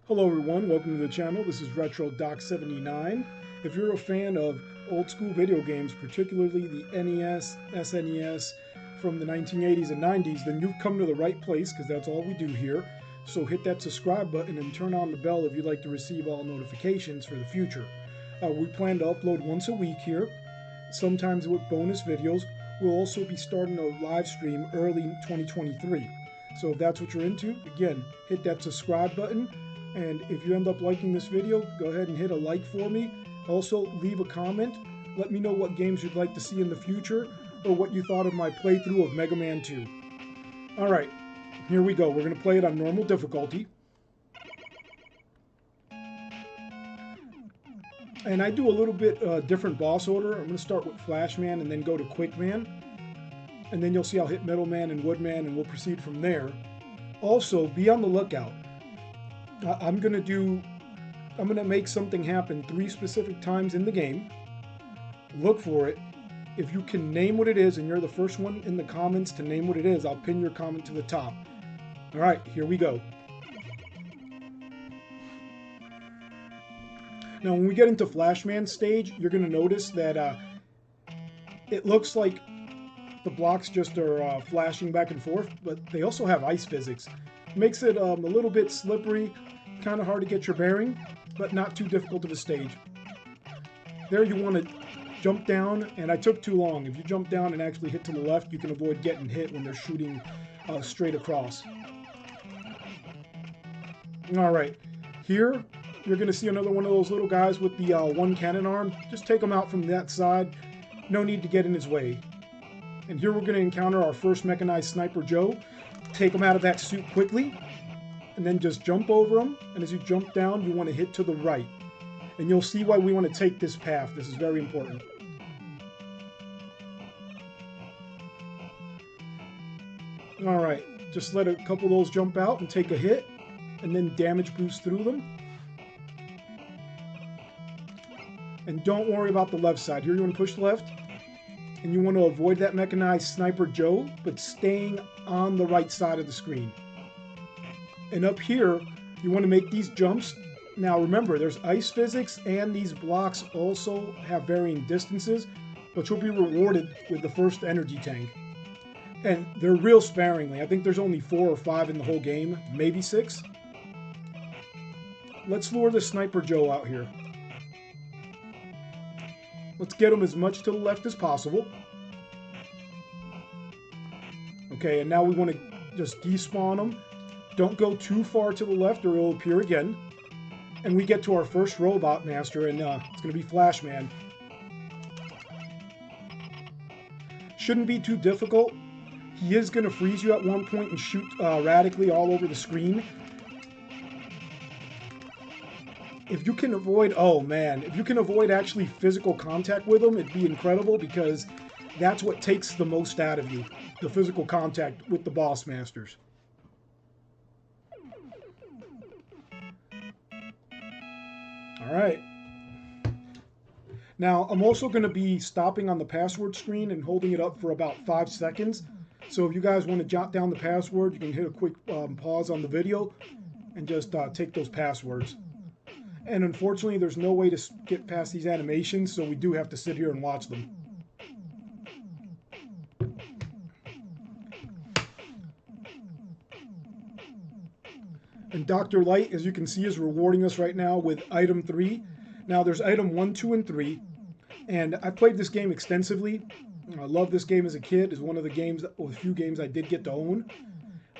Hello everyone, welcome to the channel. This is Retro Doc 79. If you're a fan of old school video games, particularly the NES, SNES from the 1980s and 90s, then you've come to the right place because that's all we do here. So hit that subscribe button and turn on the bell if you'd like to receive all notifications for the future. We plan to upload once a week here, sometimes with bonus videos. We'll also be starting a live stream early 2023. So if that's what you're into, again, hit that subscribe button. And if you end up liking this video, go ahead and hit a like for me. Also, leave a comment. Let me know what games you'd like to see in the future or what you thought of my playthrough of Mega Man 2. Alright, here we go. We're going to play it on normal difficulty. And I do a little bit different boss order. I'm going to start with Flash Man and then go to Quick Man. And then you'll see I'll hit Middle Man and Wood Man and we'll proceed from there. Also, be on the lookout. I'm gonna make something happen 3 specific times in the game. Look for it. If you can name what it is and you're the first one in the comments to name what it is, I'll pin your comment to the top. All right, here we go. Now, when we get into Flashman stage, you're gonna notice that it looks like the blocks just are flashing back and forth, but they also have ice physics. Makes it a little bit slippery, kind of hard to get your bearing, but not too difficult of a stage. There you want to jump down, and I took too long. If you jump down and actually hit to the left, you can avoid getting hit when they're shooting straight across. Alright, here you're going to see another one of those little guys with the one cannon arm. Just take him out from that side. No need to get in his way. And here we're going to encounter our first mechanized Sniper Joe. Take him out of that suit quickly, and then just jump over him. And as you jump down, you want to hit to the right. And you'll see why we want to take this path. This is very important. Alright, just let a couple of those jump out and take a hit, and then damage boost through them. And don't worry about the left side. Here you want to push left. And you want to avoid that mechanized Sniper Joe, but staying on the right side of the screen. And up here, you want to make these jumps. Now remember, there's ice physics, and these blocks also have varying distances, but you'll be rewarded with the first energy tank. And they're real sparingly. I think there's only 4 or 5 in the whole game, maybe 6. Let's lure the Sniper Joe out here. Let's get him as much to the left as possible. Okay, and now we want to just despawn him. Don't go too far to the left or it'll appear again. And we get to our first Robot Master, and it's going to be Flash Man. Shouldn't be too difficult. He is going to freeze you at one point and shoot radically all over the screen. If you can avoid, oh man, if you can avoid actually physical contact with him, it'd be incredible, because that's what takes the most out of you, the physical contact with the boss masters. Alright. Now, I'm also going to be stopping on the password screen and holding it up for about 5 seconds. So if you guys want to jot down the password, you can hit a quick pause on the video and just take those passwords. And unfortunately, there's no way to get past these animations, so we do have to sit here and watch them. And Dr. Light, as you can see, is rewarding us right now with item 3. Now, there's item 1, 2, and 3. And I played this game extensively. I love this game as a kid. It's one of the games, or a few games I did get to own.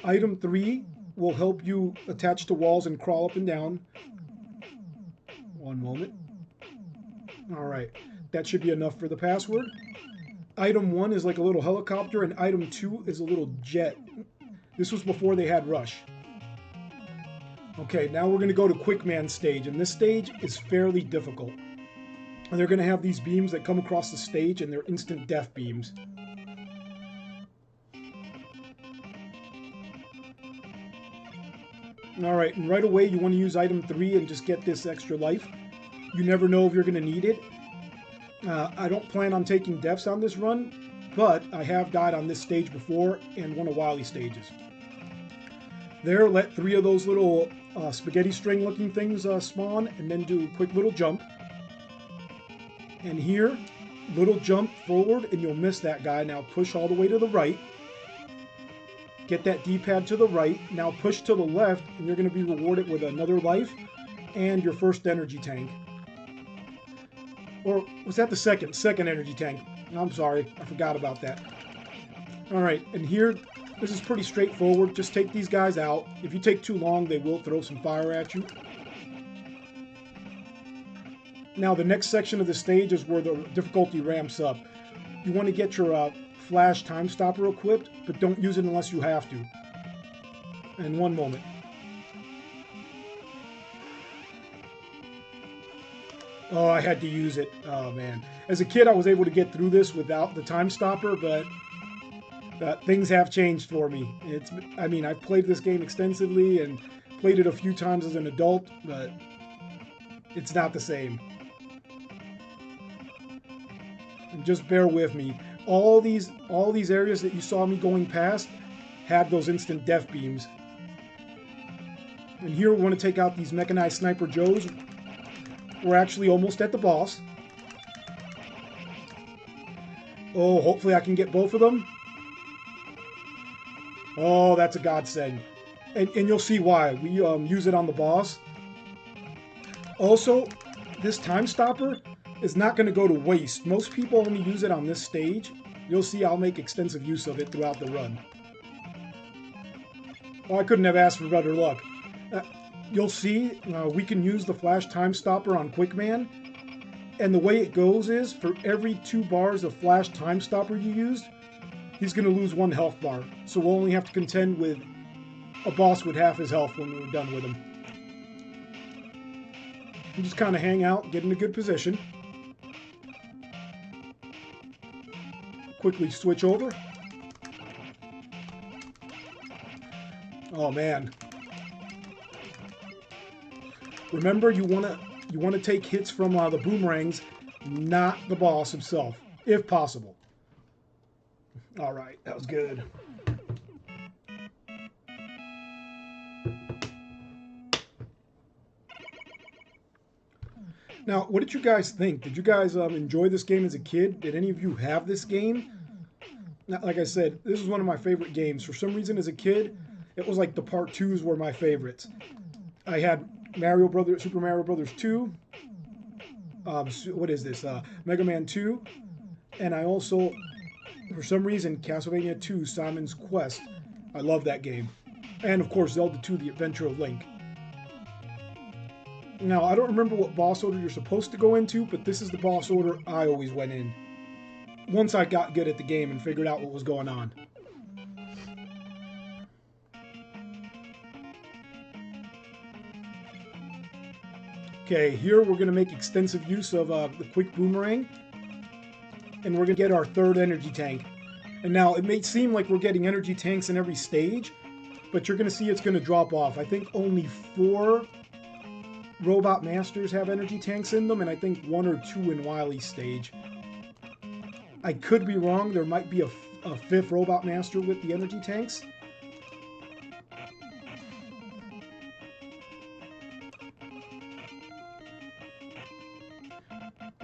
Item 3 will help you attach to walls and crawl up and down. One moment. Alright, that should be enough for the password. Item 1 is like a little helicopter, and item 2 is a little jet. This was before they had Rush. Okay, now we're going to go to Quick Man stage, and this stage is fairly difficult. And they're going to have these beams that come across the stage, and they're instant death beams. Alright, and right away you want to use item 3 and just get this extra life. You never know if you're going to need it. I don't plan on taking deaths on this run, but I have died on this stage before and one of Wily's stages. There, let 3 of those little spaghetti string looking things spawn, and then do a quick little jump. And here, little jump forward, and you'll miss that guy. Now push all the way to the right. Get that D-pad to the right. Now push to the left, and you're going to be rewarded with another life and your first energy tank. Or was that the second? Second energy tank. I'm sorry, I forgot about that. Alright, and here, this is pretty straightforward. Just take these guys out. If you take too long, they will throw some fire at you. Now, the next section of the stage is where the difficulty ramps up. You want to get your flash time stopper equipped, but don't use it unless you have to. And one moment. Oh, I had to use it. Oh, man. As a kid, I was able to get through this without the time stopper, but things have changed for me. I mean, I've played this game extensively and played it a few times as an adult, but it's not the same. And just bear with me. All these areas that you saw me going past had those instant death beams. And here we want to take out these mechanized Sniper Joes. We're actually almost at the boss. Oh, hopefully I can get both of them. Oh, that's a godsend. And you'll see why. We use it on the boss. Also, this time stopper is not going to go to waste. Most people only use it on this stage. You'll see I'll make extensive use of it throughout the run. Oh, I couldn't have asked for better luck. You'll see we can use the flash time stopper on Quickman. And the way it goes is, for every 2 bars of flash time stopper you used, he's going to lose 1 health bar. So we'll only have to contend with a boss with half his health when we're done with him. You just kind of hang out, get in a good position. Quickly switch over. Oh man. Remember, you want to take hits from the boomerangs, not the boss himself, if possible. All right, that was good. Now, what did you guys think? Did you guys enjoy this game as a kid? Did any of you have this game? Now, like I said, this is one of my favorite games. For some reason, as a kid, it was like the part 2s were my favorites. I had Super Mario Brothers 2. What is this? Mega Man 2. And I also, for some reason, Castlevania 2, Simon's Quest. I love that game. And of course, Zelda 2, The Adventure of Link. Now, I don't remember what boss order you're supposed to go into, but this is the boss order I always went in. Once I got good at the game and figured out what was going on. Okay, here we're going to make extensive use of the quick boomerang. And we're going to get our 3rd energy tank. And now, it may seem like we're getting energy tanks in every stage, but you're going to see it's going to drop off. I think only 4 Robot Masters have energy tanks in them, and I think 1 or 2 in Wily's stage. I could be wrong. There might be a 5th Robot Master with the energy tanks.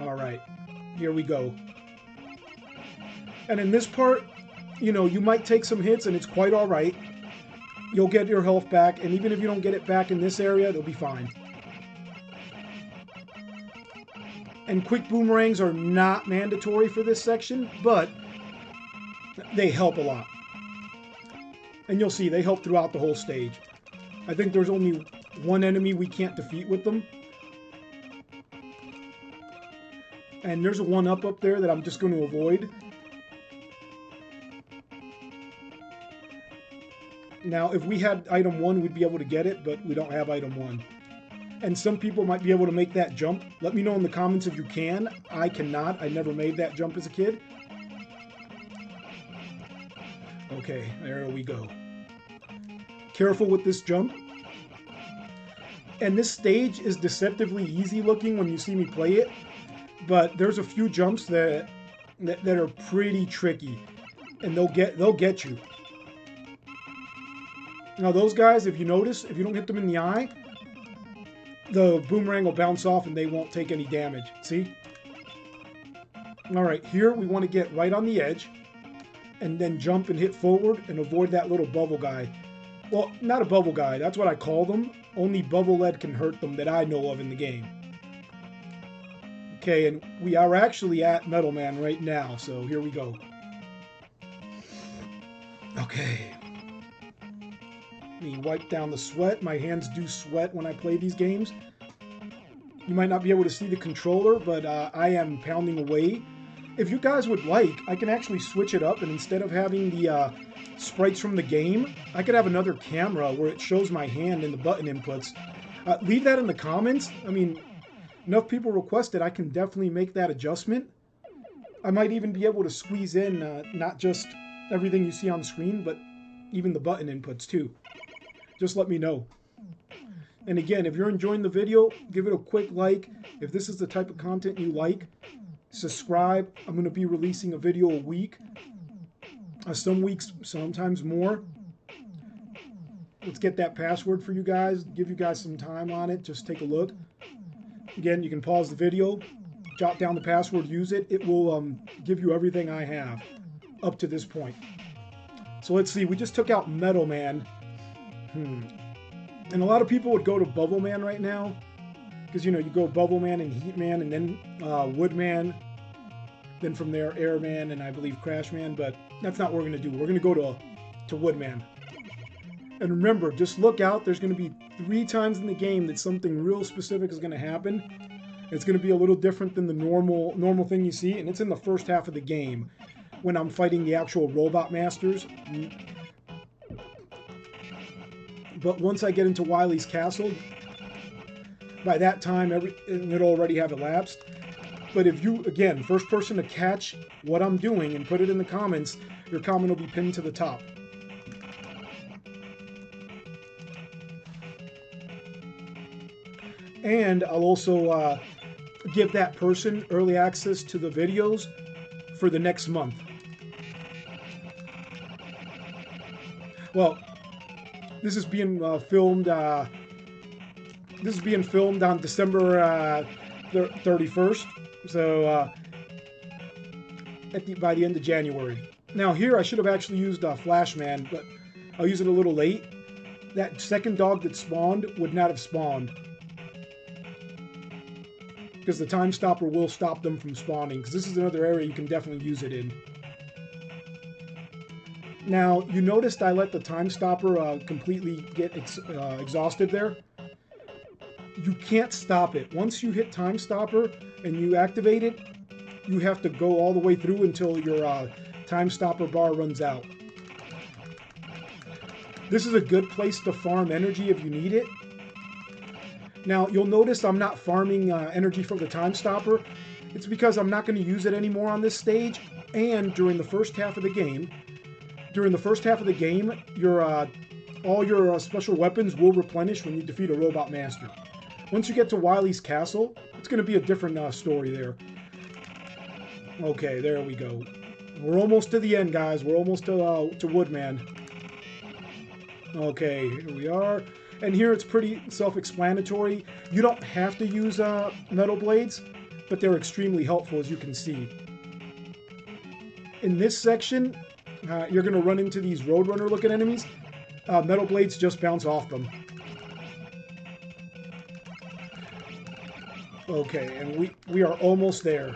Alright, here we go. And in this part, you know, you might take some hits and it's quite alright. You'll get your health back, and even if you don't get it back in this area, it'll be fine. And quick boomerangs are not mandatory for this section, but they help a lot. And you'll see, they help throughout the whole stage. I think there's only 1 enemy we can't defeat with them. And there's a 1-up up there that I'm just going to avoid. Now, if we had item 1, we'd be able to get it, but we don't have item 1. And some people might be able to make that jump. Let me know in the comments if you can. I cannot. I never made that jump as a kid. Okay, there we go. Careful with this jump. And this stage is deceptively easy looking when you see me play it. But there's a few jumps that are pretty tricky. And they'll get you. Now those guys, if you notice, if you don't hit them in the eye, the boomerang will bounce off and they won't take any damage. See? Alright, here we want to get right on the edge and then jump and hit forward and avoid that little bubble guy. Well, not a bubble guy, that's what I call them. Only bubble lead can hurt them that I know of in the game. Okay, and we are actually at Metal Man right now, so here we go. Okay. Let me wipe down the sweat. My hands do sweat when I play these games. You might not be able to see the controller, but I am pounding away. If you guys would like, I can actually switch it up, and instead of having the sprites from the game, I could have another camera where it shows my hand and the button inputs. Leave that in the comments. I mean, enough people requested, I can definitely make that adjustment. I might even be able to squeeze in not just everything you see on screen, but even the button inputs too. Just let me know. And again, if you're enjoying the video, give it a quick like. If this is the type of content you like, subscribe. I'm going to be releasing a video a week. Some weeks, sometimes more. Let's get that password for you guys. Give you guys some time on it. Just take a look. Again, you can pause the video, jot down the password, use it. It will give you everything I have up to this point. So let's see. We just took out Metal Man. And a lot of people would go to Bubble Man right now. Because, you know, you go Bubble Man and Heat Man and then Wood Man. Then from there, Air Man and I believe Crash Man. But that's not what we're going to do. We're going to go to Wood Man. And remember, just look out. There's going to be 3 times in the game that something real specific is going to happen. It's going to be a little different than the normal thing you see. And it's in the first half of the game when I'm fighting the actual robot masters. But once I get into Wily's castle, by that time, it'll already have elapsed. But if you, again, first person to catch what I'm doing and put it in the comments, your comment will be pinned to the top. And I'll also give that person early access to the videos for the next month. Well, this is being filmed. This is being filmed on December 31st. So by the end of January. Now here I should have actually used Flash Man, but I'll use it a little late. That second dog that spawned would not have spawned, because the time stopper will stop them from spawning. Because this is another area you can definitely use it in. Now, you noticed I let the time stopper completely get exhausted there. You can't stop it. Once you hit time stopper and you activate it, you have to go all the way through until your time stopper bar runs out. This is a good place to farm energy if you need it. Now, you'll notice I'm not farming energy from the time stopper. It's because I'm not going to use it anymore on this stage, and during the first half of the game. During the first half of the game, all your special weapons will replenish when you defeat a robot master. Once you get to Wily's castle, it's going to be a different story there. Okay, there we go. We're almost to the end, guys. We're almost to Woodman. Okay, here we are. And here it's pretty self-explanatory. You don't have to use metal blades, but they're extremely helpful, as you can see. In this section, you're going to run into these Roadrunner-looking enemies. Metal blades just bounce off them. Okay, and we are almost there.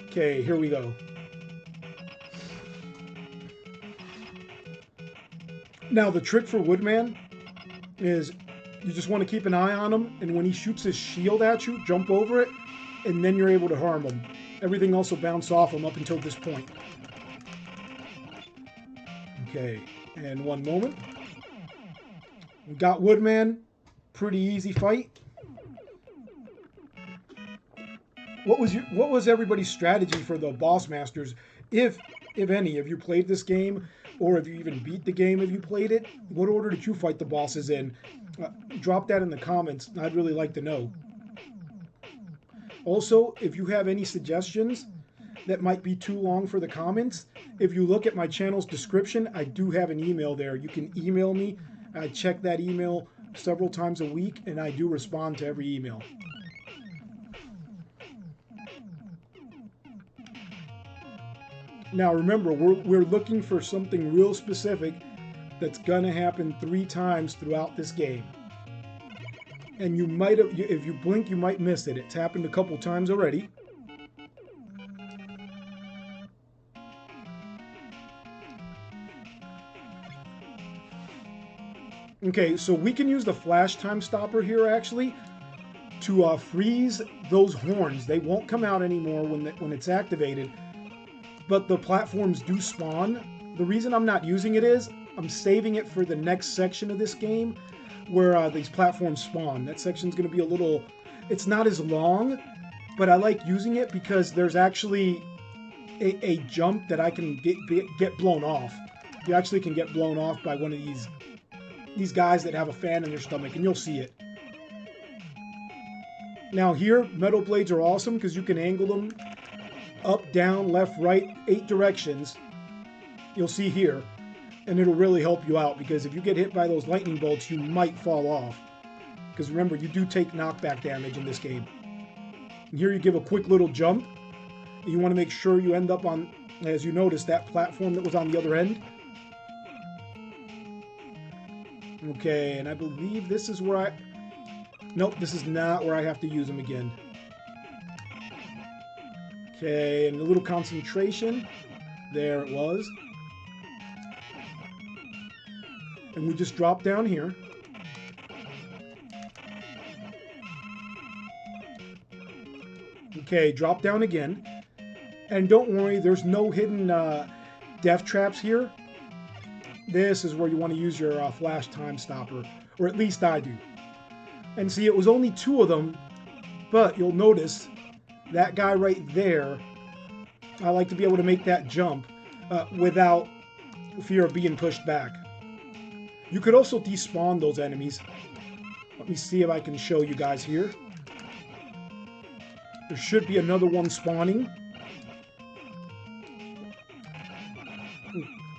Okay, here we go. Now, the trick for Woodman is you just want to keep an eye on him, and when he shoots his shield at you, jump over it, and then you're able to harm him. Everything else will bounce off him up until this point. Okay, and one moment. We got Woodman. Pretty easy fight. What was everybody's strategy for the boss masters, if any? Have you played this game, or have you even beat the game if you played it? What order did you fight the bosses in? Drop that in the comments. I'd really like to know. Also, if you have any suggestions, that might be too long for the comments, if you look at my channel's description, I do have an email there. You can email me. I check that email several times a week, and I do respond to every email. Now remember, we're looking for something real specific that's gonna happen 3 times throughout this game. And you might have, if you blink, you might miss it. It's happened a couple times already. Okay, so we can use the flash time stopper here actually to freeze those horns. They won't come out anymore when it's activated, but the platforms do spawn. The reason I'm not using it is I'm saving it for the next section of this game where these platforms spawn. That section's going to be a little, it's not as long, but I like using it because there's actually a jump that I can get blown off. You actually can get blown off by one of these guys that have a fan in their stomach, and you'll see it. Now here, metal blades are awesome because you can angle them up, down, left, right, 8 directions. You'll see here, and it'll really help you out because if you get hit by those lightning bolts, you might fall off. Because remember, you do take knockback damage in this game. And here you give a quick little jump. You want to make sure you end up on, as you notice, that platform that was on the other end. Okay, and I believe this is where I... Nope, this is not where I have to use them again. Okay, and a little concentration. There it was. And we just drop down here. Okay, drop down again. And don't worry, there's no hidden death traps here. This is where you want to use your flash time stopper, or at least I do. And see, it was only 2 of them, but you'll notice that guy right there, I like to be able to make that jump without fear of being pushed back. You could also despawn those enemies. Let me see if I can show you guys here. There should be another one spawning.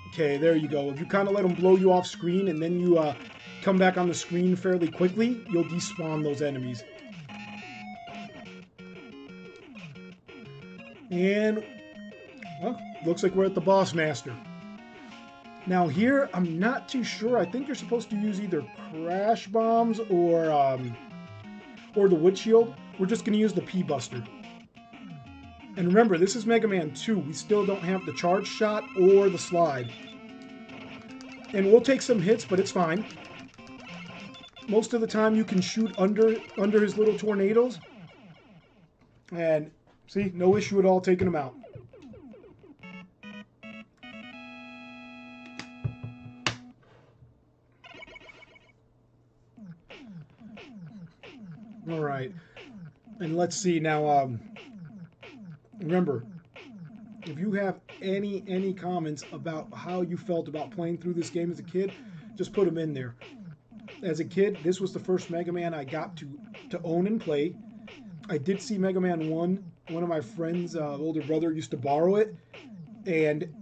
Okay, there you go. If you kind of let them blow you off screen and then you come back on the screen fairly quickly, you'll despawn those enemies. And, well, looks like we're at the boss master. Now here, I'm not too sure. I think you're supposed to use either crash bombs or the wood shield. We're just going to use the P-Buster. And remember, this is Mega Man 2. We still don't have the charge shot or the slide. And we'll take some hits, but it's fine. Most of the time you can shoot under his little tornadoes. And see, no issue at all taking him out. All right. And let's see now, remember, if you have any comments about how you felt about playing through this game as a kid, just put them in there. As a kid, this was the first Mega Man I got to own and play. I did see Mega Man 1. One of my friends' older brother used to borrow it, and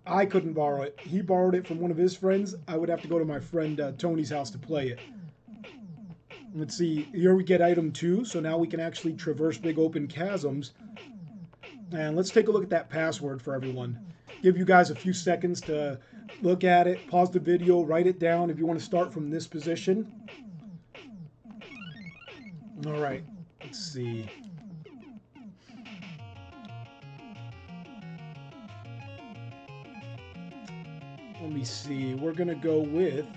I couldn't borrow it. He borrowed it from one of his friends. I would have to go to my friend Tony's house to play it. Let's see, here we get item 2, so now we can actually traverse big open chasms. And let's take a look at that password for everyone. Give you guys a few seconds to look at it, pause the video, write it down if you want to start from this position. All right, let's see. Let me see, we're going to go with,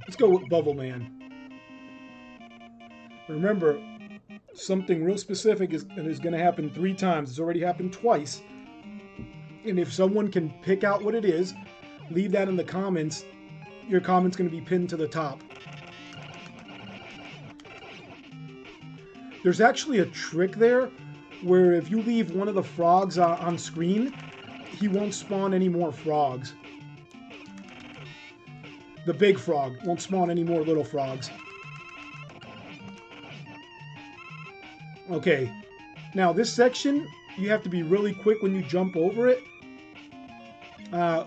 let's go with Bubble Man. Remember, something real specific is going to happen 3 times. It's already happened twice. And if someone can pick out what it is, leave that in the comments. Your comment's going to be pinned to the top. There's actually a trick there where if you leave one of the frogs on screen, he won't spawn any more frogs. The big frog won't spawn any more little frogs. Okay, now this section You have to be really quick when you jump over it.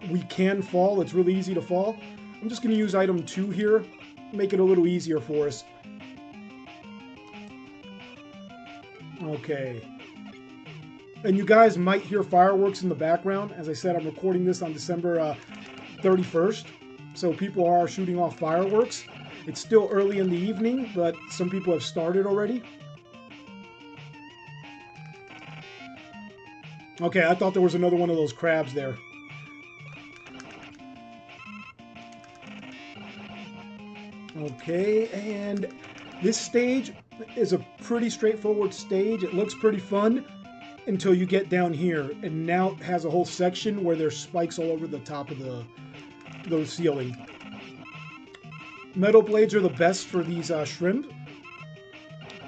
We can fall. It's really easy to fall. I'm just going to use item 2 here. Make it a little easier for us. Okay. And you guys might hear fireworks in the background. As I said, I'm recording this on December 31st. So people are shooting off fireworks. It's still early in the evening, but some people have started already. Okay, I thought there was another one of those crabs there. Okay, and this stage is a pretty straightforward stage. It looks pretty fun until you get down here, and now it has a whole section where there's spikes all over the top of the ceiling. Metal blades are the best for these shrimp.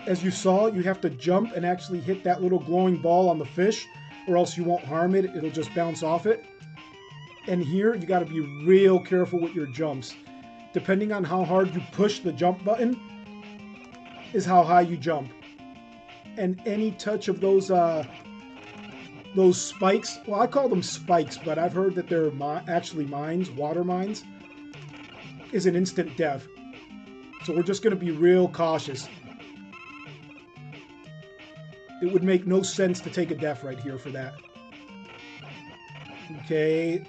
As you saw, you have to jump and actually hit that little glowing ball on the fish, or else you won't harm it. It'll just bounce off it. And here, you got to be real careful with your jumps. Depending on how hard you push the jump button is how high you jump. And any touch of those spikes, well, I call them spikes, but I've heard that they're actually mines, water mines, is an instant death. So we're just going to be real cautious. It would make no sense to take a death right here for that. Okay.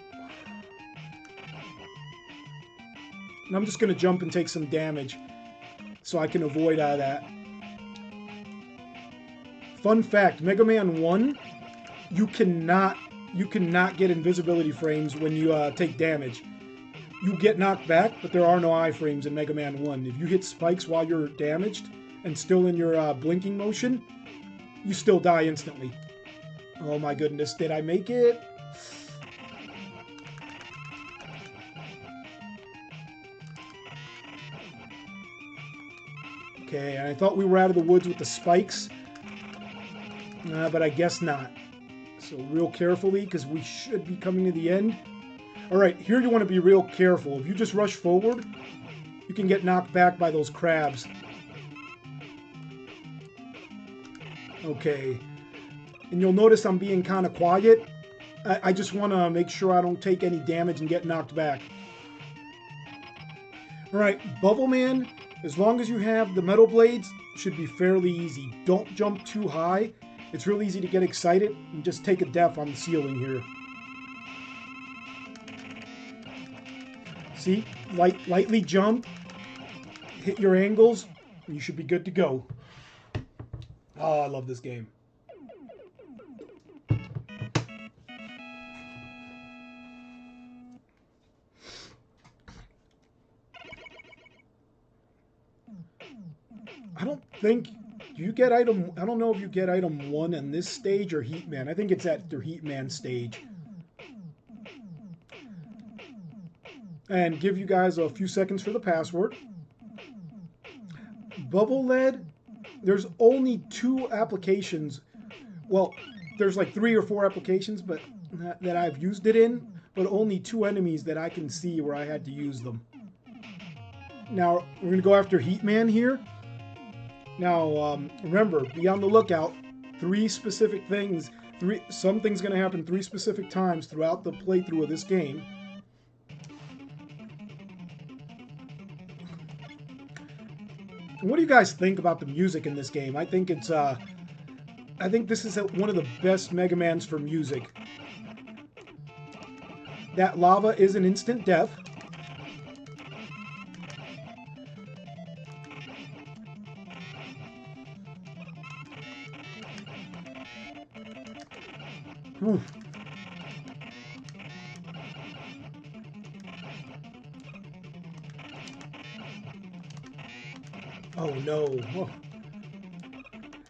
And I'm just going to jump and take some damage so I can avoid that. Fun fact, Mega Man 1, you cannot get invisibility frames when you take damage. You get knocked back, but there are no iframes in Mega Man 1. If you hit spikes while you're damaged and still in your blinking motion, you still die instantly. Oh my goodness, did I make it? Okay, and I thought we were out of the woods with the spikes, but I guess not. So real carefully, because we should be coming to the end. All right, here you want to be real careful. If you just rush forward, you can get knocked back by those crabs. Okay, and you'll notice I'm being kind of quiet. I just want to make sure I don't take any damage and get knocked back. All right, Bubble Man, as long as you have the metal blades, should be fairly easy. Don't jump too high. It's real easy to get excited and just take a death on the ceiling here. See, lightly jump, hit your angles, and you should be good to go. Oh, I love this game. I don't think you get item. I don't know if you get item 1 in this stage or Heat Man. I think it's at the Heat Man stage. And give you guys a few seconds for the password. Bubble Lead. There's only 2 applications. Well, there's like 3 or 4 applications, but that I've used it in. But only 2 enemies that I can see where I had to use them. Now we're gonna go after Heat Man here. Now, remember, be on the lookout. 3 specific things. Something's going to happen 3 specific times throughout the playthrough of this game. And what do you guys think about the music in this game? I think it's, I think this is one of the best Mega Mans for music. That lava is an instant death. Oof. Oh no. Oh.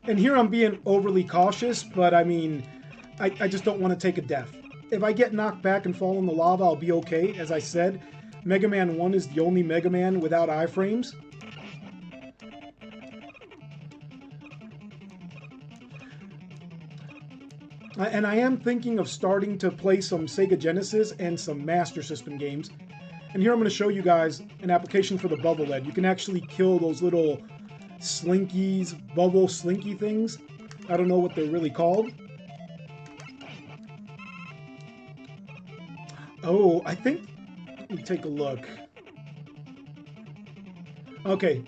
And here I'm being overly cautious, but I mean, I just don't want to take a death. If I get knocked back and fall in the lava, I'll be okay. As I said, Mega Man 1 is the only Mega Man without iframes. And I am thinking of starting to play some Sega Genesis and some Master System games. And here I'm going to show you guys an application for the Bubble Lead. You can actually kill those little slinkies, bubble slinky things. I don't know what they're really called. Oh, I think... Let me take a look. Okay.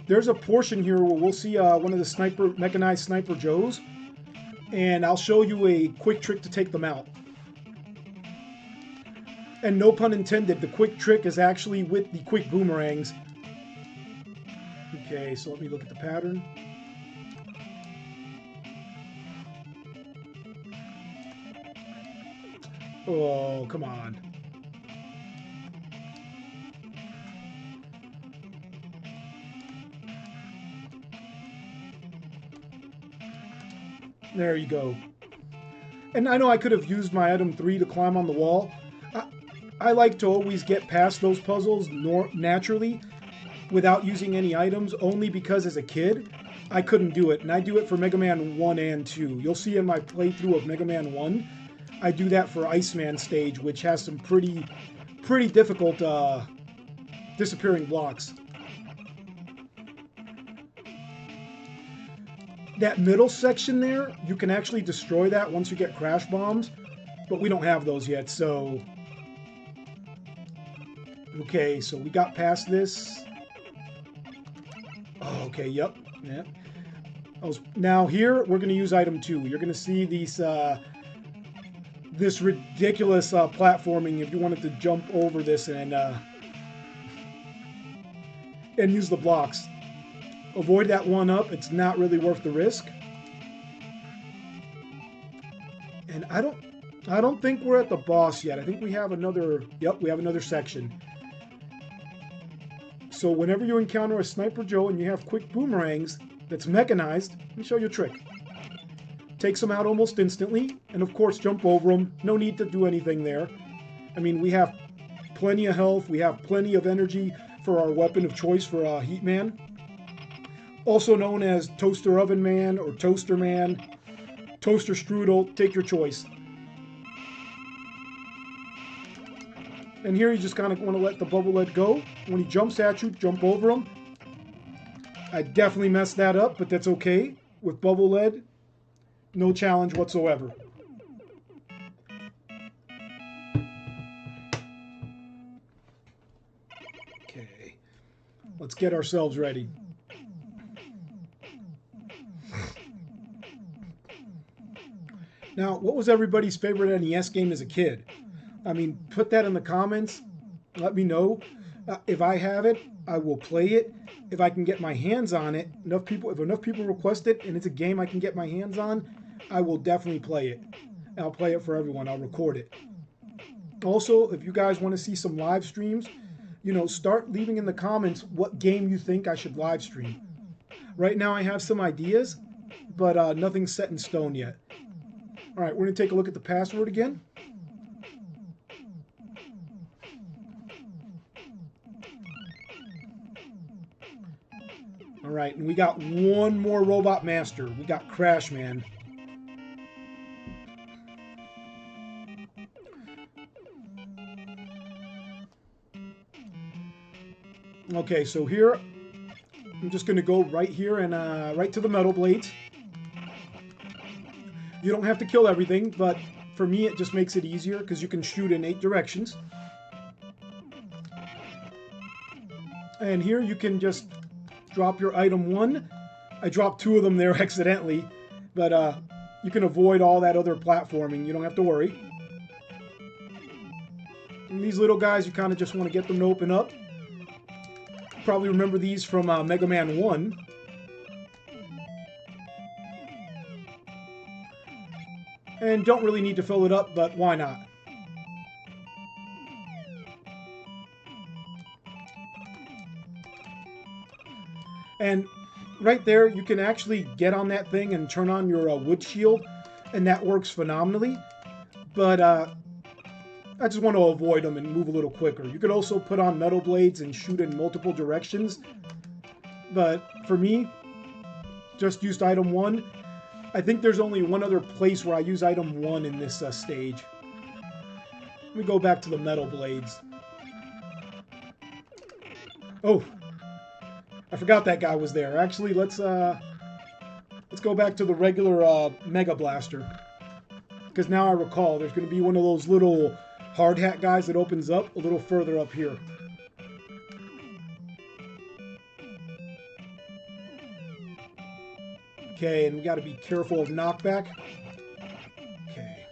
There's a portion here where we'll see one of the mechanized Sniper Joes. And I'll show you a quick trick to take them out. And no pun intended, the quick trick is actually with the quick boomerangs. Okay, so let me look at the pattern. Oh, come on. There you go. And I know I could have used my item 3 to climb on the wall. I like to always get past those puzzles naturally without using any items, only because as a kid, I couldn't do it. And I do it for Mega Man 1 and 2. You'll see in my playthrough of Mega Man 1, I do that for Iceman stage, which has some pretty difficult disappearing blocks. That middle section there, you can actually destroy that once you get crash bombs, but we don't have those yet, so... Okay, so we got past this. Oh, okay, yep. Now here, we're going to use item 2. You're going to see these, this ridiculous platforming if you wanted to jump over this and use the blocks. Avoid that one up. It's not really worth the risk. And I don't think we're at the boss yet. I think we have another... Yep, we have another section. So whenever you encounter a Sniper Joe and you have quick boomerangs that's mechanized, let me show you a trick. Takes them out almost instantly, and of course jump over them. No need to do anything there. I mean, we have plenty of health. We have plenty of energy for our weapon of choice for Heat Man. Also known as Toaster Oven Man or Toaster Man, Toaster Strudel, take your choice. And here you just kind of want to let the bubble lead go. When he jumps at you, jump over him. I definitely messed that up, but that's okay. With bubble lead, no challenge whatsoever. Okay, let's get ourselves ready. Now, what was everybody's favorite NES game as a kid? I mean, put that in the comments. Let me know. If I have it, I will play it. If I can get my hands on it, if enough people request it and it's a game I can get my hands on, I will definitely play it. I'll play it for everyone. I'll record it. Also, if you guys want to see some live streams, you know, start leaving in the comments what game you think I should live stream. Right now I have some ideas, but nothing's set in stone yet. All right, we're going to take a look at the password again. All right, and we got one more Robot Master. We got Crash Man. Okay, so here, I'm just going to go right here and right to the metal blades. You don't have to kill everything, but for me it just makes it easier because you can shoot in 8 directions. And here you can just drop your item 1. I dropped 2 of them there accidentally, but you can avoid all that other platforming. You don't have to worry. And these little guys, you kind of just want to get them to open up. Probably remember these from Mega Man 1. And don't really need to fill it up, but why not? And right there, you can actually get on that thing and turn on your wood shield, and that works phenomenally. But I just want to avoid them and move a little quicker. You could also put on metal blades and shoot in multiple directions. But for me, just used item 1. I think there's only one other place where I use item 1 in this stage. Let me go back to the metal blades. Oh, I forgot that guy was there. Actually, let's go back to the regular Mega Blaster. Because now I recall, there's going to be one of those little hard hat guys, it opens up a little further up here. Okay, and we got to be careful of knockback. Okay.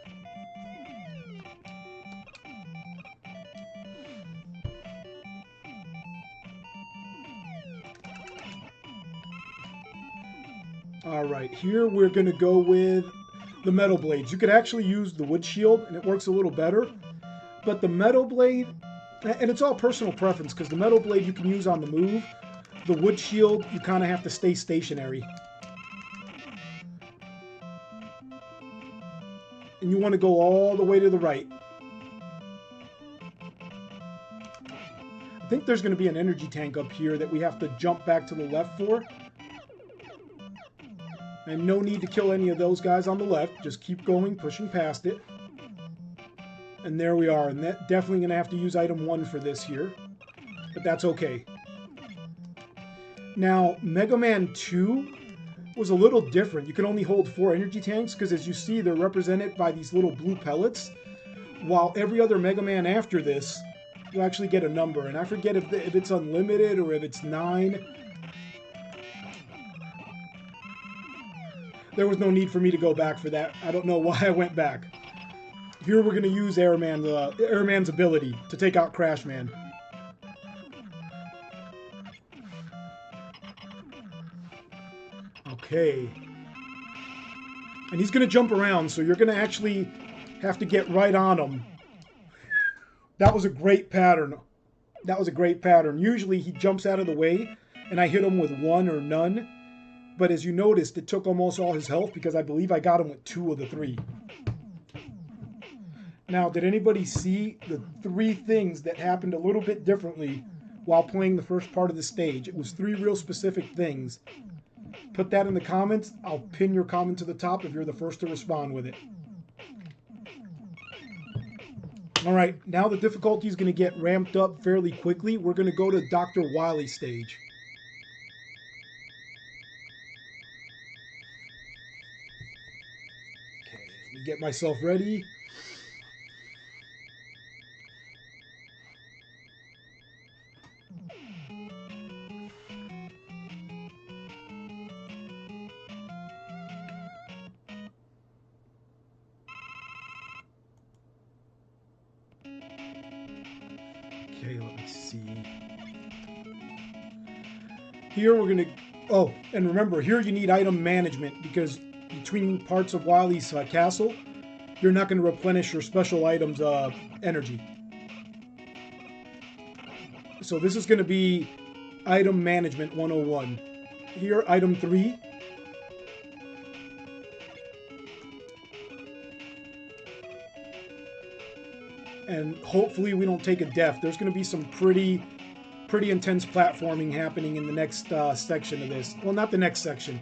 All right, here we're going to go with the metal blades. You could actually use the wood shield, and it works a little better. But the metal blade, and it's all personal preference, because the metal blade you can use on the move. The wood shield, you kind of have to stay stationary. And you want to go all the way to the right. I think there's going to be an energy tank up here that we have to jump back to the left for. And no need to kill any of those guys on the left. Just keep going, pushing past it. And there we are. And that definitely going to have to use item 1 for this here. But that's okay. Now, Mega Man 2 was a little different. You can only hold 4 energy tanks because, as you see, they're represented by these little blue pellets. While every other Mega Man after this, you actually get a number. And I forget if it's unlimited or if it's 9. There was no need for me to go back for that. I don't know why I went back. Here we're going to use Airman's ability to take out Crash Man. Okay. And he's going to jump around, so you're going to actually have to get right on him. That was a great pattern. That was a great pattern. Usually he jumps out of the way, and I hit him with 1 or none. But as you noticed, it took almost all his health because I believe I got him with 2 of the 3. Now, did anybody see the 3 things that happened a little bit differently while playing the first part of the stage? It was 3 real specific things. Put that in the comments. I'll pin your comment to the top if you're the first to respond with it. All right, now the difficulty is going to get ramped up fairly quickly. We're going to go to Dr. Wily stage. Okay, let me get myself ready. Okay, let me see. Here we're going to... Oh, and remember, here you need item management because between parts of Wily's castle, you're not going to replenish your special items' energy. So this is going to be item management 101. Here, item 3. And hopefully we don't take a death. There's going to be some pretty intense platforming happening in the next section of this. Well, not the next section.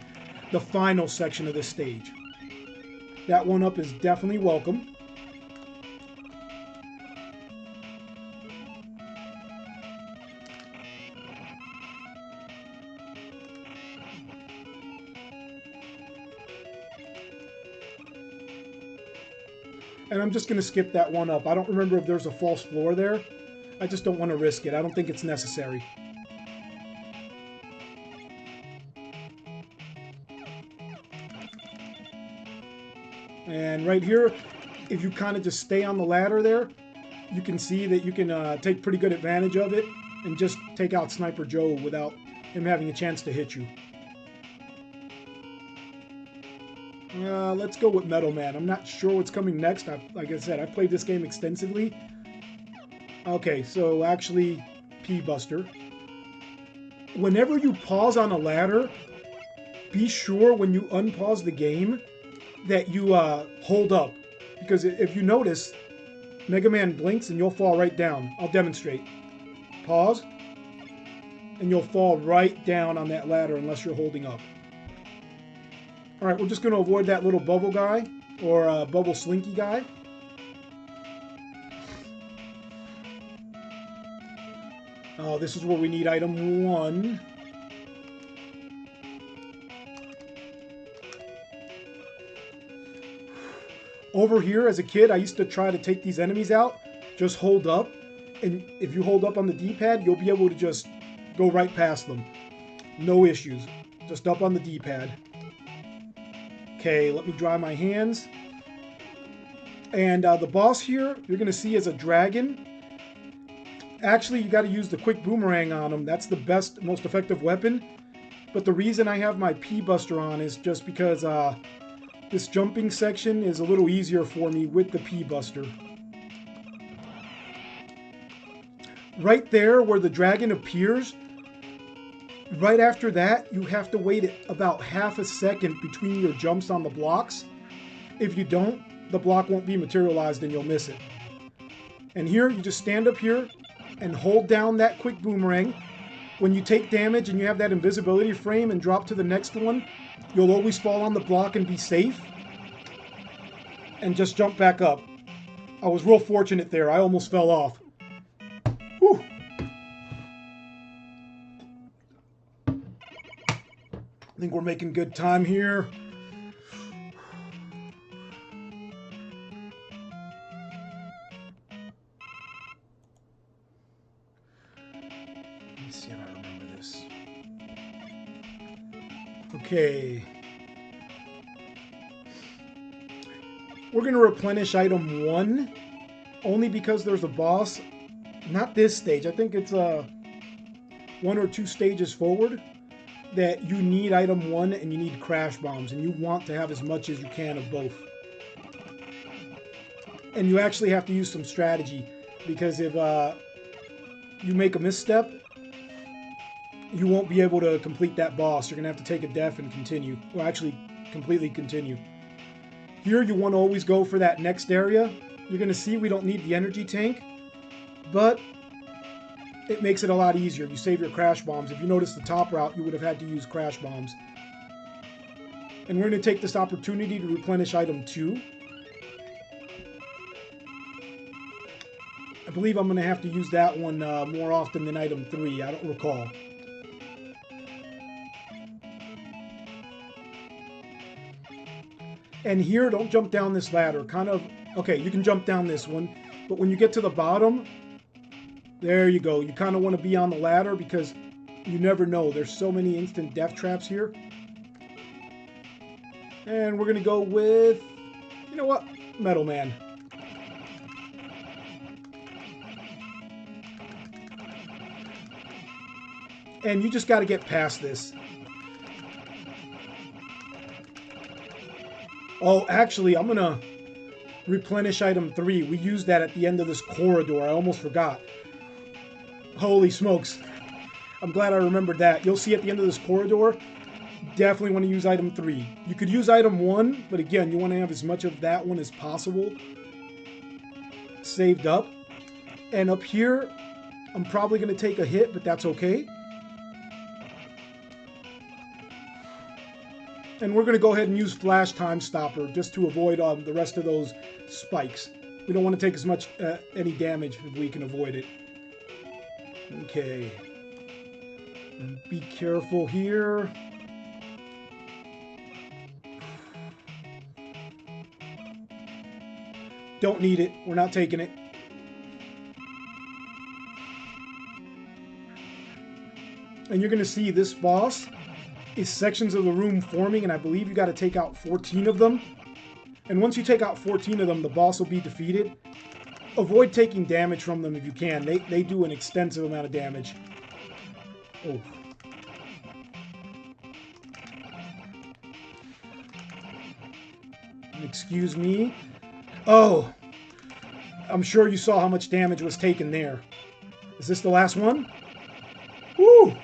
The final section of this stage. That 1-up is definitely welcome. And I'm just going to skip that 1-up. I don't remember if there's a false floor there. I just don't want to risk it. I don't think it's necessary. And right here, if you kind of just stay on the ladder there, you can see that you can take pretty good advantage of it and just take out Sniper Joe without him having a chance to hit you. Let's go with Metal Man. I'm not sure what's coming next. Like I said, I've played this game extensively. Okay, so actually, P-Buster. Whenever you pause on a ladder, be sure when you unpause the game that you hold up. Because if you notice, Mega Man blinks and you'll fall right down. I'll demonstrate. Pause. And you'll fall right down on that ladder unless you're holding up. Alright, we're just going to avoid that little bubble guy, or bubble slinky guy. Oh, this is where we need item 1. Over here, as a kid, I used to try to take these enemies out, just hold up. And if you hold up on the D-pad, you'll be able to just go right past them. No issues. Just up on the D-pad. Okay, let me dry my hands. And the boss here, you're going to see is a dragon. Actually, you got to use the quick boomerang on him. That's the best, most effective weapon. But the reason I have my P-Buster on is just because this jumping section is a little easier for me with the P-Buster. Right there where the dragon appears, right after that, you have to wait about half a second between your jumps on the blocks. If you don't, the block won't be materialized and you'll miss it. And here, you just stand up here and hold down that quick boomerang. When you take damage and you have that invisibility frame and drop to the next one, you'll always fall on the block and be safe. And just jump back up. I was real fortunate there. I almost fell off. Whew. I think we're making good time here. Let's see if I remember this. Okay. We're going to replenish item 1, only because there's a boss. Not this stage. I think it's 1 or 2 stages forward that you need item 1 and you need crash bombs. And you want to have as much as you can of both. And you actually have to use some strategy. Because if you make a misstep, you won't be able to complete that boss. You're going to have to take a def and continue. Well, actually, completely continue. Here, you want to always go for that next area. You're going to see we don't need the energy tank, but it makes it a lot easier. You save your crash bombs. If you notice the top route, you would have had to use crash bombs. And we're going to take this opportunity to replenish item 2. I believe I'm going to have to use that one more often than item 3. I don't recall. And here, don't jump down this ladder. Kind of, okay, you can jump down this one. But when you get to the bottom, there you go. You kind of want to be on the ladder because you never know. There's so many instant death traps here. And we're going to go with, you know what? Metal Man. And you just got to get past this. Oh, actually, I'm going to replenish item 3. We used that at the end of this corridor. I almost forgot. Holy smokes. I'm glad I remembered that. You'll see at the end of this corridor, definitely want to use item 3. You could use item 1, but again, you want to have as much of that one as possible saved up. And up here, I'm probably going to take a hit, but that's okay. And we're going to go ahead and use Flash Time Stopper just to avoid the rest of those spikes. We don't want to take as much any damage if we can avoid it. Okay. And be careful here. Don't need it. We're not taking it. And you're going to see this boss is sections of the room forming, and I believe you got to take out 14 of them. And once you take out 14 of them, the boss will be defeated. Avoid taking damage from them if you can. They do an extensive amount of damage. Oh. Excuse me. Oh. I'm sure you saw how much damage was taken there. Is this the last one? Woo!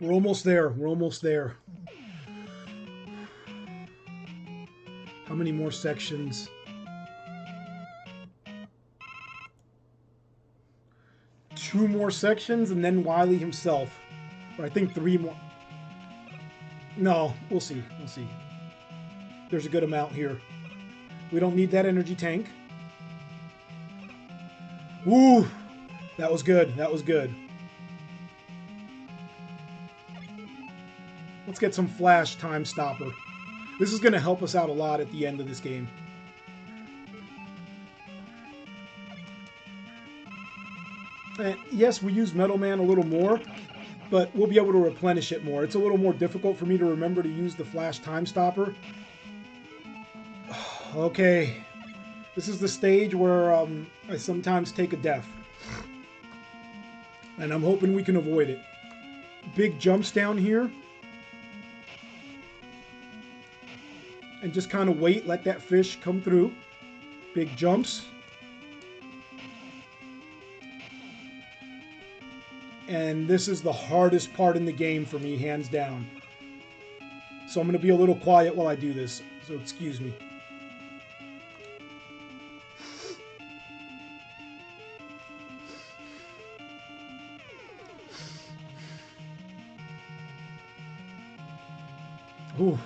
We're almost there. We're almost there. How many more sections? Two more sections and then Wily himself. Or I think 3 more. No, we'll see. We'll see. There's a good amount here. We don't need that energy tank. Woo! That was good. That was good. Let's get some flash time stopper. This is going to help us out a lot at the end of this game. And yes, we use Metal Man a little more, but we'll be able to replenish it more. It's a little more difficult for me to remember to use the flash time stopper. Okay, this is the stage where I sometimes take a death. And I'm hoping we can avoid it. Big jumps down here. And just kind of wait, let that fish come through. Big jumps. And this is the hardest part in the game for me, hands down. So I'm going to be a little quiet while I do this, so excuse me. Ooh.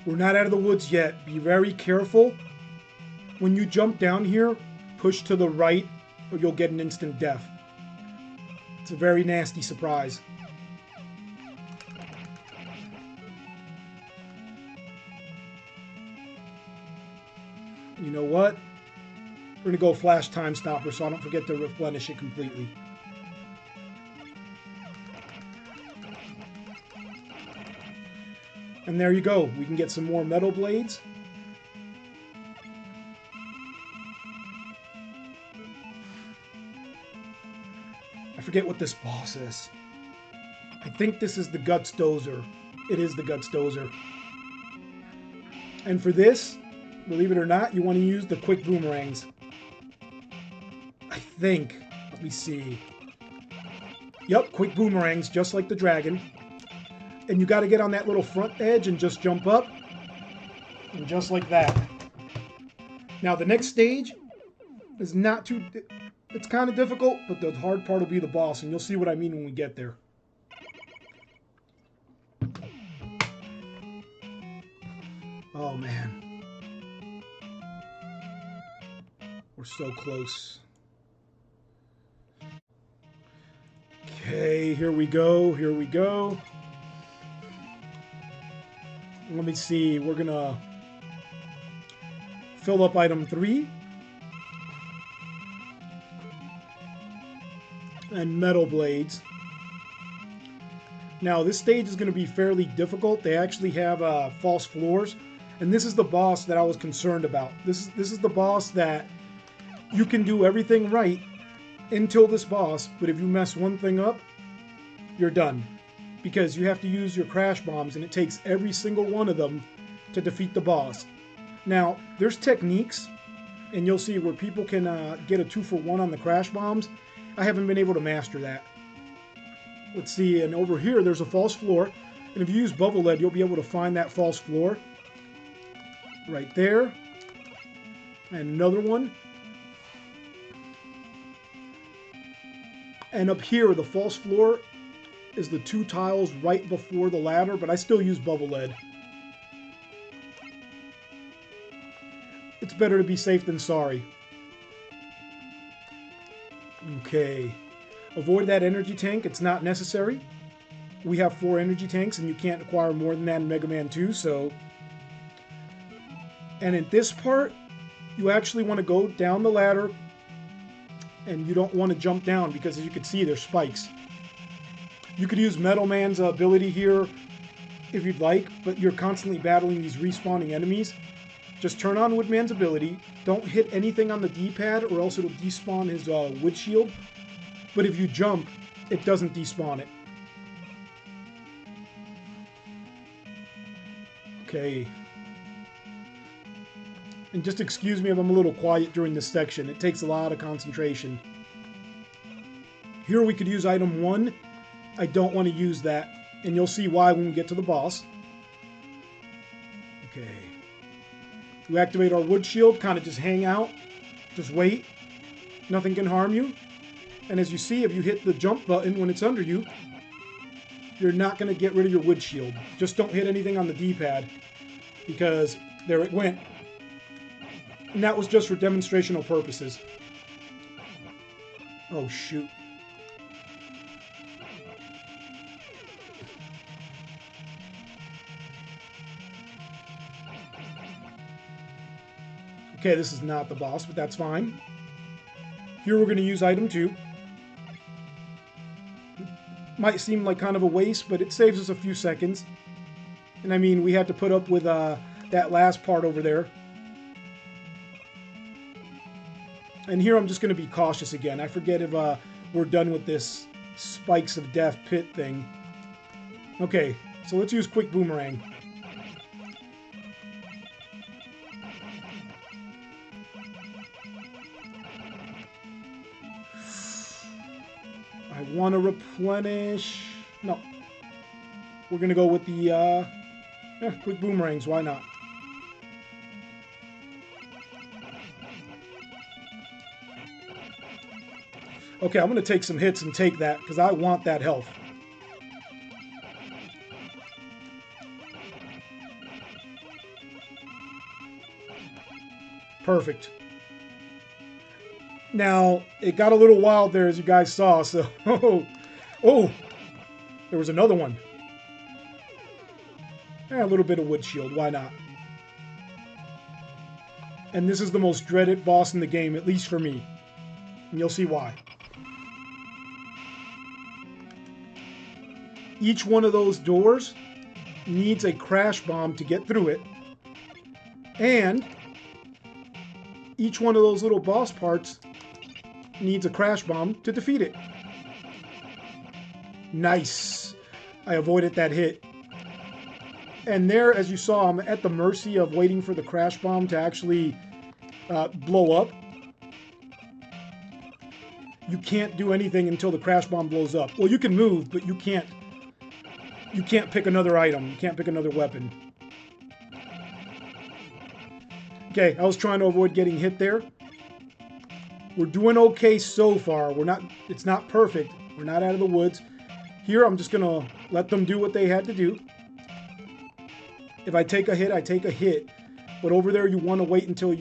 We're not out of the woods yet. Be very careful. When you jump down here, push to the right or you'll get an instant death. It's a very nasty surprise. You know what? We're going to go flash time stopper so I don't forget to replenish it completely. And there you go. We can get some more metal blades. I forget what this boss is. I think this is the Guts Dozer. It is the Guts Dozer. And for this, believe it or not, you want to use the quick boomerangs. I think. Let me see. Yep, quick boomerangs, just like the dragon. And you got to get on that little front edge and just jump up. And just like that. Now the next stage is not too... It's kind of difficult, but the hard part will be the boss. And you'll see what I mean when we get there. Oh man. We're so close. Okay, here we go. Here we go. Let me see. We're going to fill up item 3. And metal blades. Now, this stage is going to be fairly difficult. They actually have false floors. And this is the boss that I was concerned about. This is the boss that you can do everything right until this boss. But if you mess one thing up, you're done. Because you have to use your crash bombs, and it takes every single one of them to defeat the boss. Now, there's techniques, and you'll see where people can get a 2-for-1 on the crash bombs. I haven't been able to master that. Let's see, and over here there's a false floor, and if you use bubble lead, you'll be able to find that false floor. Right there. And another one. And up here, the false floor is the 2 tiles right before the ladder, but I still use bubble lead. It's better to be safe than sorry. Okay. Avoid that energy tank. It's not necessary. We have 4 energy tanks, and you can't acquire more than that in Mega Man 2, so... And in this part, you actually want to go down the ladder, and you don't want to jump down, because as you can see, there's spikes. You could use Metal Man's ability here if you'd like, but you're constantly battling these respawning enemies. Just turn on Woodman's ability. Don't hit anything on the D-pad or else it'll despawn his wood shield. But if you jump, it doesn't despawn it. Okay. And just excuse me if I'm a little quiet during this section. It takes a lot of concentration. Here we could use item 1. I don't want to use that, and you'll see why when we get to the boss. Okay. We activate our wood shield, kind of just hang out, just wait. Nothing can harm you. And as you see, if you hit the jump button when it's under you, you're not going to get rid of your wood shield. Just don't hit anything on the D-pad, because there it went. And that was just for demonstrational purposes. Oh, shoot. Okay, this is not the boss, but that's fine. Here we're going to use item 2. Might seem like kind of a waste, but it saves us a few seconds. And I mean, we had to put up with that last part over there. And here I'm just going to be cautious again. I forget if we're done with this spikes of death pit thing. Okay, so let's use quick boomerang. I want to replenish. No. We're going to go with the quick boomerangs. Why not? Okay, I'm going to take some hits and take that because I want that health. Perfect. Now, it got a little wild there, as you guys saw, so... Oh! There was another one. A little bit of wood shield, why not? And this is the most dreaded boss in the game, at least for me. And you'll see why. Each one of those doors needs a crash bomb to get through it. And each one of those little boss parts needs a crash bomb to defeat it. Nice. I avoided that hit. And there, as you saw, I'm at the mercy of waiting for the crash bomb to actually blow up. You can't do anything until the crash bomb blows up. Well, you can move, but you can't pick another item. You can't pick another weapon. Okay, I was trying to avoid getting hit there. We're doing okay so far. It's not perfect. We're not out of the woods. Here, I'm just gonna let them do what they had to do. If I take a hit, I take a hit. But over there, you want to wait until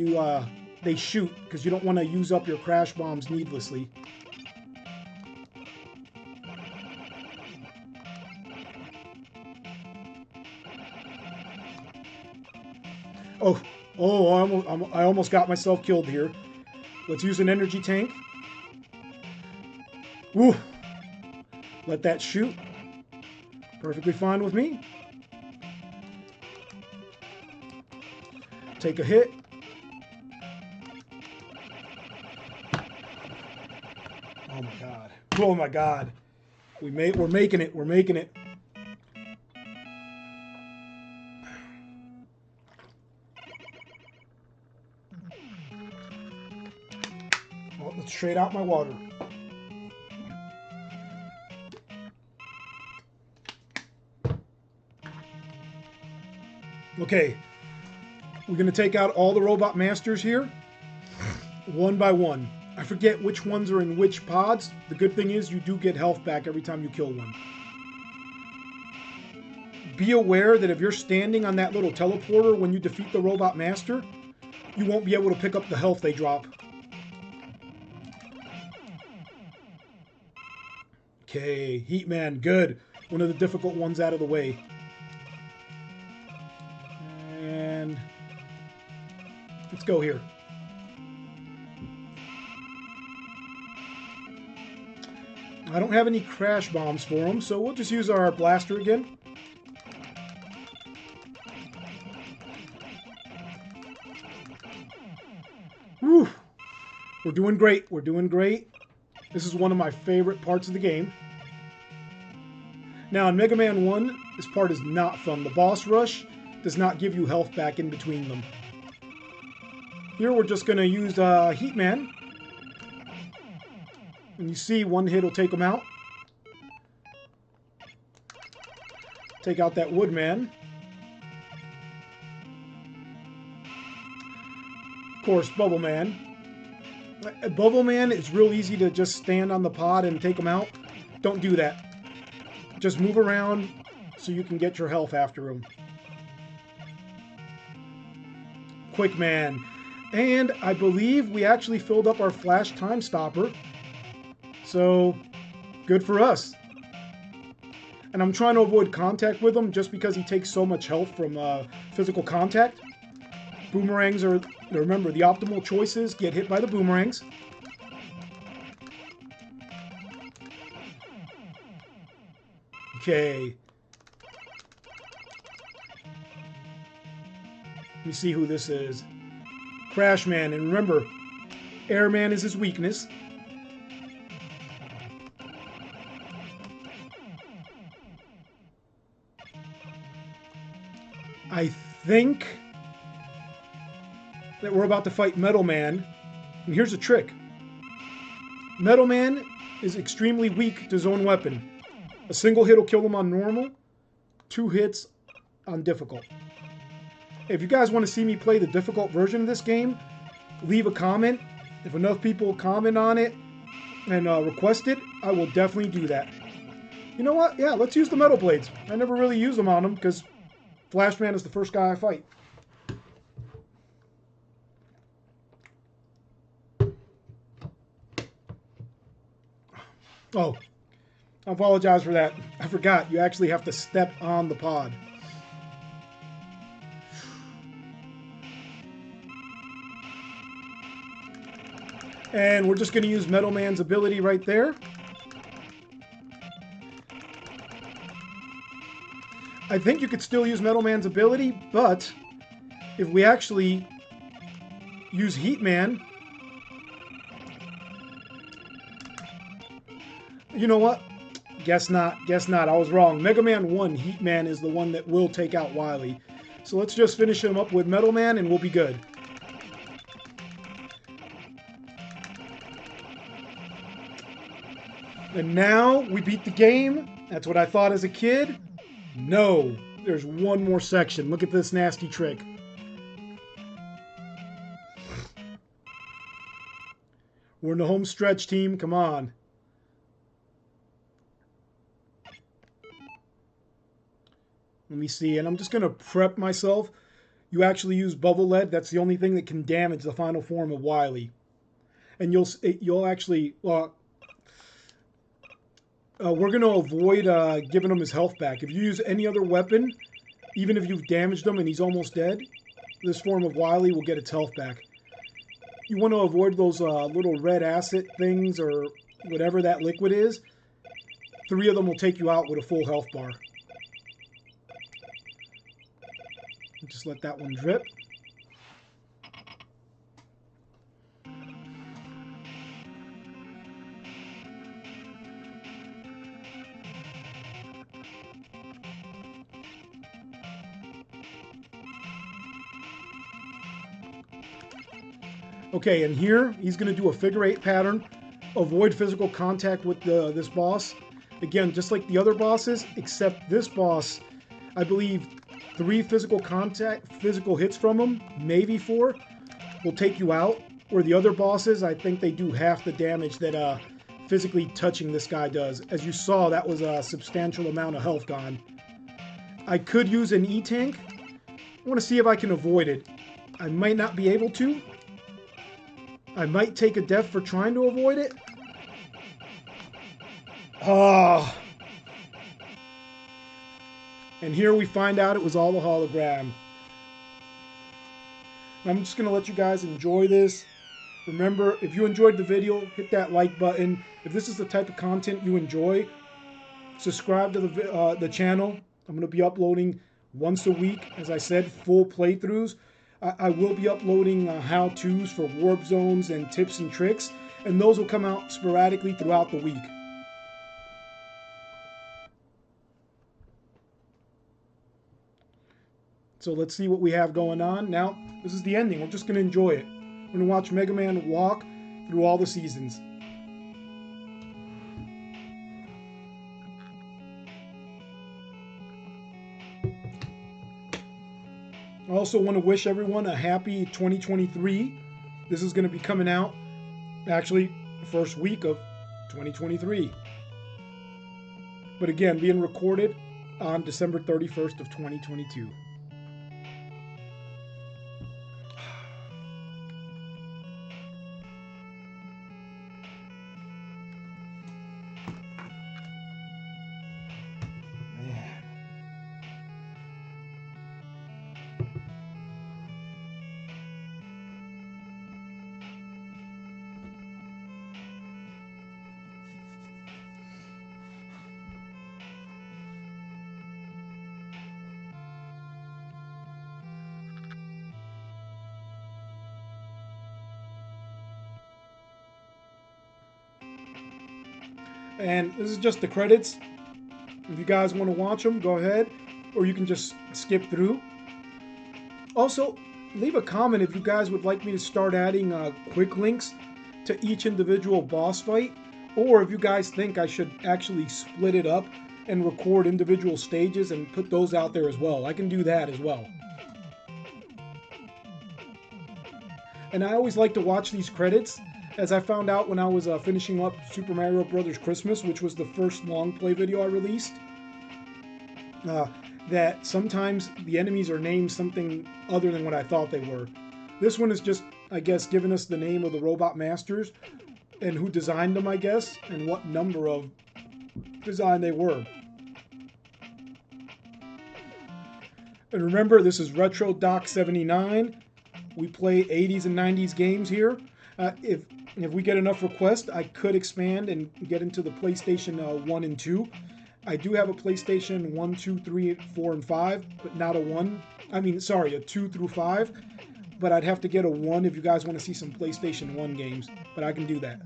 they shoot, because you don't want to use up your crash bombs needlessly. Oh, I almost got myself killed here. Let's use an energy tank. Woo! Let that shoot. Perfectly fine with me. Take a hit. Oh my god. Oh my god. We're making it. We're making it. Well, let's trade out my water. Okay. We're going to take out all the robot masters here, one by one. I forget which ones are in which pods. The good thing is you do get health back every time you kill one. Be aware that if you're standing on that little teleporter when you defeat the robot master, you won't be able to pick up the health they drop. Okay, Heat Man, good. One of the difficult ones out of the way. And let's go here. I don't have any crash bombs for him, so we'll just use our blaster again. Whew. We're doing great. We're doing great. This is one of my favorite parts of the game. Now, in Mega Man 1, this part is not fun. The boss rush does not give you health back in between them. Here, we're just going to use Heat Man. And you see, one hit will take him out. Take out that Woodman. Of course, Bubble Man. Bubble Man is real easy to just stand on the pod and take him out. Don't do that. Just move around so you can get your health after him. Quick Man. And I believe we actually filled up our flash time stopper. So, good for us. And I'm trying to avoid contact with him just because he takes so much health from physical contact. Boomerangs are Now remember, the optimal choices get hit by the boomerangs. Okay. Let me see who this is. Crashman, and remember, Airman is his weakness. I think that we're about to fight Metal Man. And here's a trick. Metal Man is extremely weak to his own weapon. A single hit will kill him on normal, 2 hits on difficult. If you guys want to see me play the difficult version of this game, leave a comment. If enough people comment on it and request it, I will definitely do that. You know what? Yeah, let's use the metal blades. I never really use them on him because Flashman is the first guy I fight. Oh, I apologize for that. I forgot. You actually have to step on the pod. And we're just going to use Metal Man's ability right there. I think you could still use Metal Man's ability, but if we actually use Heat Man, you know what? Guess not. Guess not. I was wrong. Mega Man 1, Heat Man is the one that will take out Wily. So let's just finish him up with Metal Man and we'll be good. And now we beat the game. That's what I thought as a kid. No, there's one more section. Look at this nasty trick. We're in the home stretch, team. Come on. Let me see. And I'm just going to prep myself. You actually use bubble lead. That's the only thing that can damage the final form of Wily. And you'll actually... we're going to avoid giving him his health back. If you use any other weapon, even if you've damaged him and he's almost dead, this form of Wily will get its health back. You want to avoid those little red acid things or whatever that liquid is. 3 of them will take you out with a full health bar. Just let that one drip. Okay, and here he's going to do a figure 8 pattern. Avoid physical contact with this boss. Again, just like the other bosses, except this boss, I believe 3 physical hits from him, maybe 4, will take you out. Where the other bosses, I think they do half the damage that physically touching this guy does. As you saw, that was a substantial amount of health gone. I could use an E-Tank. I want to see if I can avoid it. I might not be able to. I might take a death for trying to avoid it. Oh. And here we find out it was all a hologram. I'm just going to let you guys enjoy this. Remember, if you enjoyed the video, hit that like button. If this is the type of content you enjoy, subscribe to the channel. I'm going to be uploading once a week, as I said, full playthroughs. I will be uploading how-tos for warp zones and tips and tricks, and those will come out sporadically throughout the week. So let's see what we have going on. Now, this is the ending. We're just going to enjoy it. We're going to watch Mega Man walk through all the seasons. I also want to wish everyone a happy 2023. This is going to be coming out, actually, the first week of 2023. But again, being recorded on December 31st of 2022. And this is just the credits. If you guys want to watch them, go ahead, or you can just skip through. Also, leave a comment if you guys would like me to start adding quick links to each individual boss fight, or if you guys think I should actually split it up and record individual stages and put those out there as well. I can do that as well. And I always like to watch these credits, as I found out when I was finishing up Super Mario Bros. Christmas, which was the first long play video I released, that sometimes the enemies are named something other than what I thought they were. This one is just, I guess, giving us the name of the robot masters and who designed them, I guess, and what number of design they were. And remember, this is Retro Doc 79. We play 80s and 90s games here. If we get enough requests, I could expand and get into the PlayStation 1 and 2. I do have a PlayStation 1, 2, 3, 4, and 5, but not a 1. I mean, sorry, a 2 through 5. But I'd have to get a 1 if you guys want to see some PlayStation 1 games. But I can do that.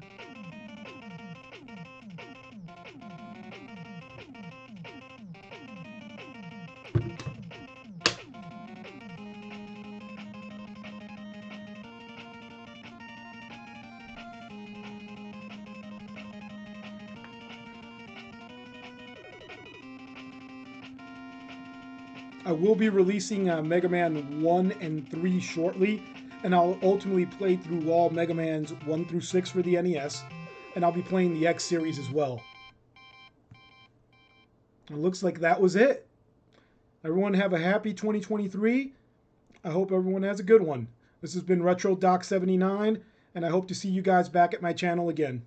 I will be releasing Mega Man 1 and 3 shortly, and I'll ultimately play through all Mega Mans 1 through 6 for the NES, and I'll be playing the X series as well. It looks like that was it. Everyone have a happy 2023. I hope everyone has a good one. This has been Retro Doc 79, and I hope to see you guys back at my channel again.